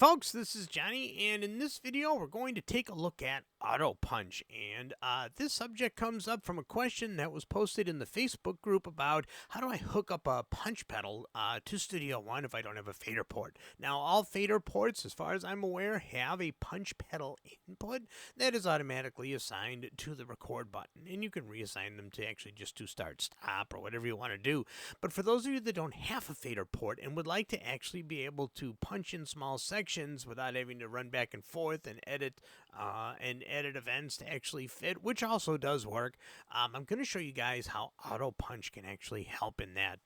folks, this is Johnny, and in this video we're going to take a look at Auto Punch. And this subject comes up from a question that was posted in the Facebook group about how do I hook up a punch pedal to Studio One if I don't have a fader port. Now, all fader ports, as far as I'm aware, have a punch pedal input that is automatically assigned to the record button, and you can reassign them to actually just to start, stop, or whatever you want to do. But for those of you that don't have a fader port and would like to actually be able to punch in small sections without having to run back and forth and edit events to actually fit, which also does work, I'm going to show you guys how Auto Punch can actually help in that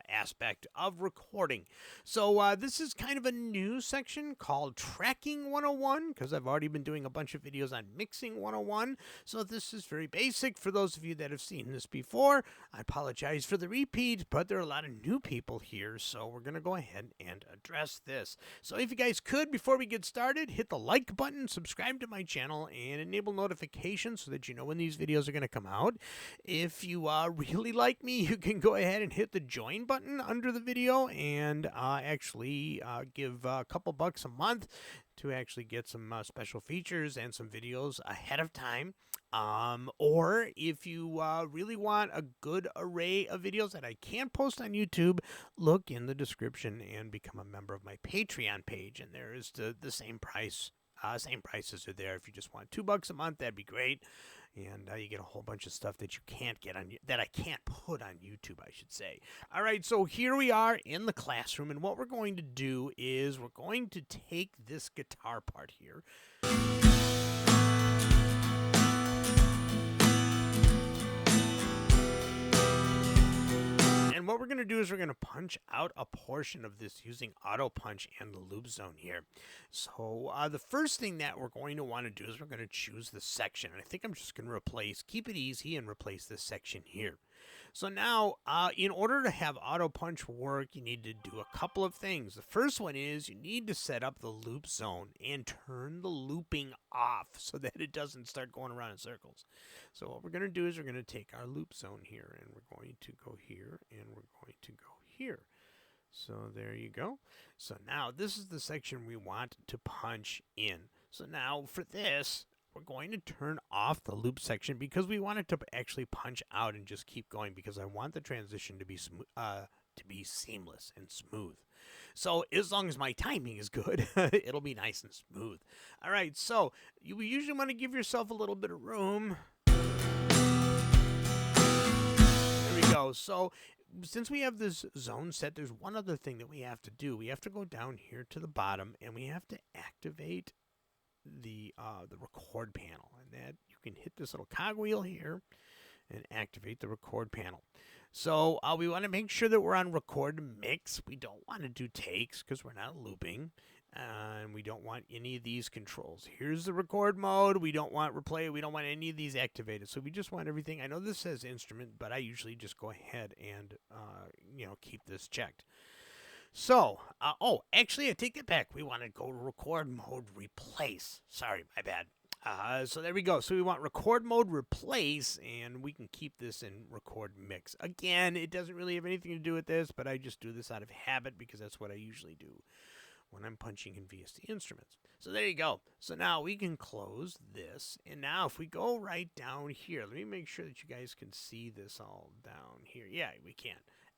aspect of recording. So this is kind of a new section called Tracking 101, because I've already been doing a bunch of videos on Mixing 101. So this is very basic. For those of you that have seen this before, I apologize for the repeat, but there are a lot of new people here, so we're going to go ahead and address this. So if you guys could, before we get started, hit the like button, subscribe to my channel, and enable notifications so that you know when these videos are going to come out. If you really like me, you can go ahead and hit the join button under the video and actually give a couple bucks a month to actually get some special features and some videos ahead of time. Or if you really want a good array of videos that I can post on YouTube, look in the description and become a member of my Patreon page. And there is the same price. Same prices are there. If you just want $2 a month, that'd be great. And you get a whole bunch of stuff that you can't get on, that I can't put on YouTube, I should say. All right, so here we are in the classroom, and what we're going to do is we're going to take this guitar part here. And what we're going to do is we're going to punch out a portion of this using Auto Punch and the loop zone here. So the first thing that we're going to want to do is we're going to choose the section. And I think I'm just going to keep it easy and replace this section here. So now, in order to have Auto Punch work, you need to do a couple of things. The first one is you need to set up the loop zone and turn the looping off so that it doesn't start going around in circles. So what we're going to do is we're going to take our loop zone here, and we're going to go here, and we're going to go here. So there you go. So now this is the section we want to punch in. So now for this, we're going to turn off the loop section because we want it to actually punch out and just keep going, because I want the transition to be seamless and smooth. So as long as my timing is good, it'll be nice and smooth. All right, so you usually want to give yourself a little bit of room. There we go. So since we have this zone set, there's one other thing that we have to do. We have to go down here to the bottom, and we have to activate the record panel, and that you can hit this little cogwheel here and activate the record panel. So we want to make sure that we're on record mix. We don't want to do takes because we're not looping, and we don't want any of these controls. Here's the record mode. We don't want replay. We don't want any of these activated. So we just want everything. I know this says instrument, but I usually just go ahead and keep this checked. So, actually, I take it back. We want to go to record mode replace. Sorry, my bad. So there we go. So we want record mode replace, and we can keep this in record mix. Again, it doesn't really have anything to do with this, but I just do this out of habit because that's what I usually do when I'm punching in VST Instruments. So there you go. So now we can close this. And now if we go right down here, let me make sure that you guys can see this all down here. Yeah, we can.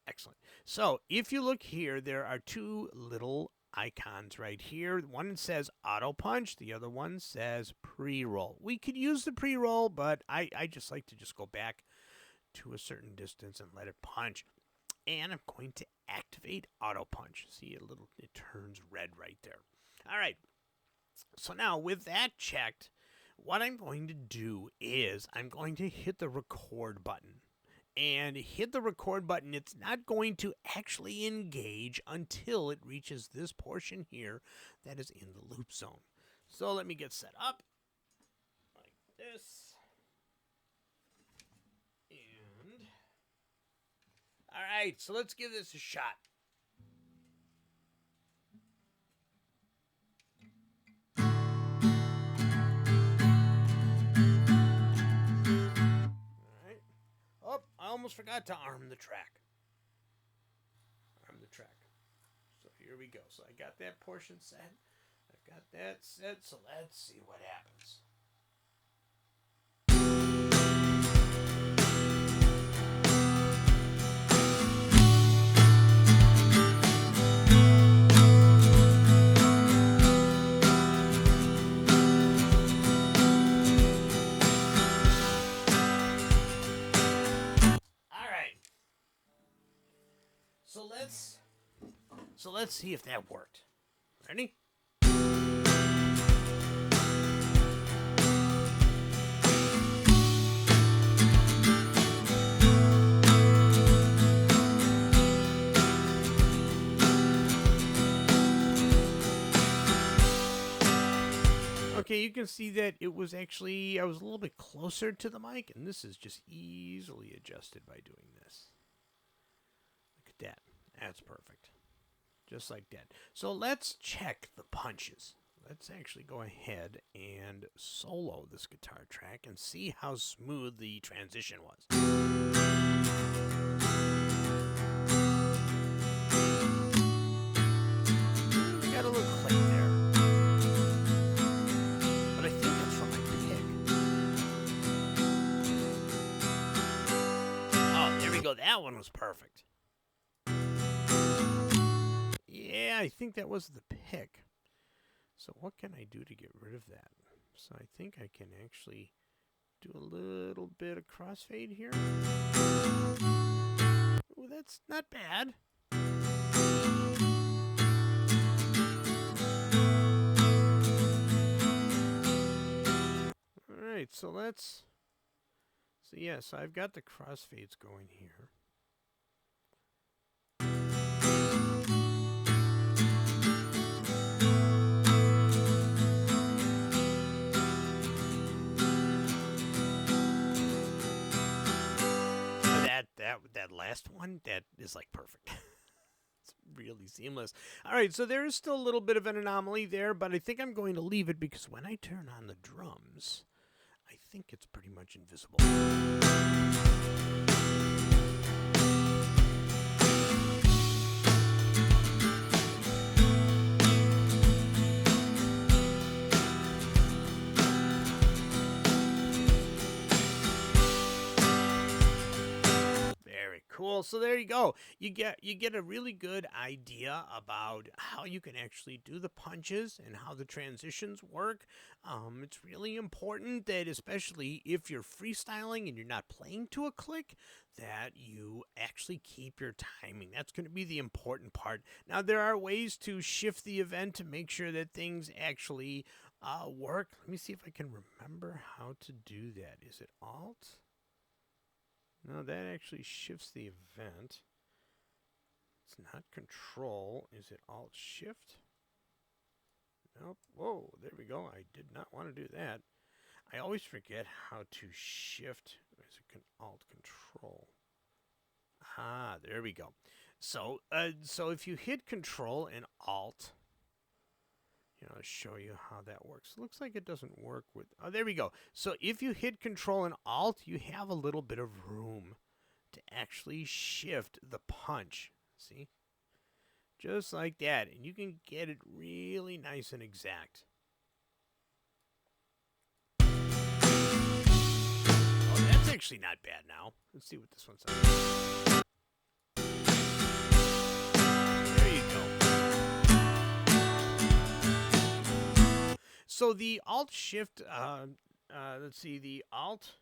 Excellent. So if you look here, there are two little icons right here. One says Auto Punch. The other one says Pre-Roll. We could use the Pre-Roll, but I just like to just go back to a certain distance and let it punch. And I'm going to activate Auto Punch. See, it turns red right there. All right. So now with that checked, what I'm going to do is I'm going to hit the record button. And hit the record button. It's not going to actually engage until it reaches this portion here that is in the loop zone. So let me get set up like this. And all right, so let's give this a shot. I almost forgot to arm the track. So here we go. So I got that portion set. got that set, so let's see what happens. All right. So let's see if that worked. Ready? Okay, you can see that it was actually, I was a little bit closer to the mic, and this is just easily adjusted by doing this. Look at that. That's perfect. Just like that. So let's check the punches. Let's actually go ahead and solo this guitar track and see how smooth the transition was. We got a little click there. But I think that's from my pick. Oh, there we go. That one was perfect. Yeah, I think that was the pick. So what can I do to get rid of that? So I think I can actually do a little bit of crossfade here. Ooh, that's not bad. All right, so let's... So yeah, so I've got the crossfades going here. That last one, that is like perfect. It's really seamless. All right, so there is still a little bit of an anomaly there, but I think I'm going to leave it because when I turn on the drums, I think it's pretty much invisible. Cool. So there you go. You get a really good idea about how you can actually do the punches and how the transitions work. It's really important that, especially if you're freestyling and you're not playing to a click, that you actually keep your timing. That's going to be the important part. Now, there are ways to shift the event to make sure that things actually work. Let me see if I can remember how to do that. Is it Alt? No, that actually shifts the event. It's not Control. Is it Alt Shift? Nope. Whoa, there we go. I did not want to do that. I always forget how to shift. Is it Alt Control? Ah, there we go. So if you hit Control and Alt, show you how that works. Looks like it doesn't work with... Oh, there we go. So if you hit Control and Alt, you have a little bit of room to actually shift the punch. See? Just like that. And you can get it really nice and exact. Oh, that's actually not bad now. Let's see what this one sounds like. There you go. So the Alt Shift, let's see, the Alt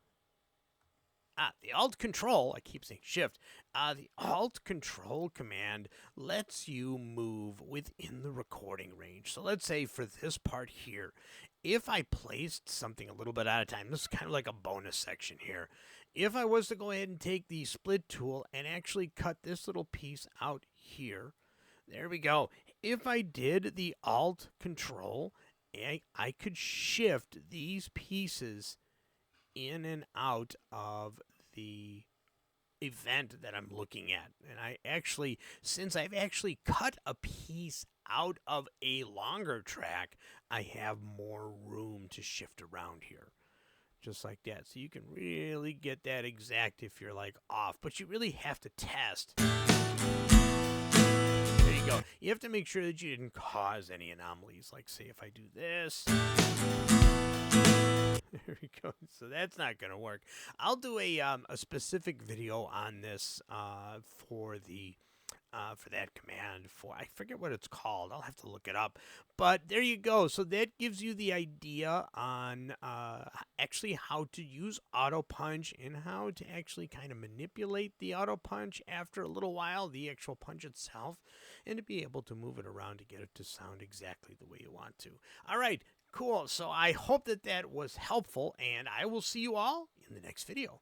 Control, I keep saying Shift, the Alt Control command lets you move within the recording range. So let's say for this part here, if I placed something a little bit at a time, this is kind of like a bonus section here. If I was to go ahead and take the split tool and actually cut this little piece out here, there we go. If I did the Alt Control, I could shift these pieces in and out of the event that I'm looking at. And I actually, since I've actually cut a piece out of a longer track, I have more room to shift around here. Just like that. So you can really get that exact if you're like off, but you really have to test. There you we go. You have to make sure that you didn't cause any anomalies. Like, say, if I do this. There we go. So that's not going to work. I'll do a specific video on this for that command. I forget what it's called. I'll have to look it up. But there you go. So that gives you the idea on actually how to use auto punch and how to actually kind of manipulate the auto punch after a little while, the actual punch itself, and to be able to move it around to get it to sound exactly the way you want to. All right. Cool. So I hope that was helpful, and I will see you all in the next video.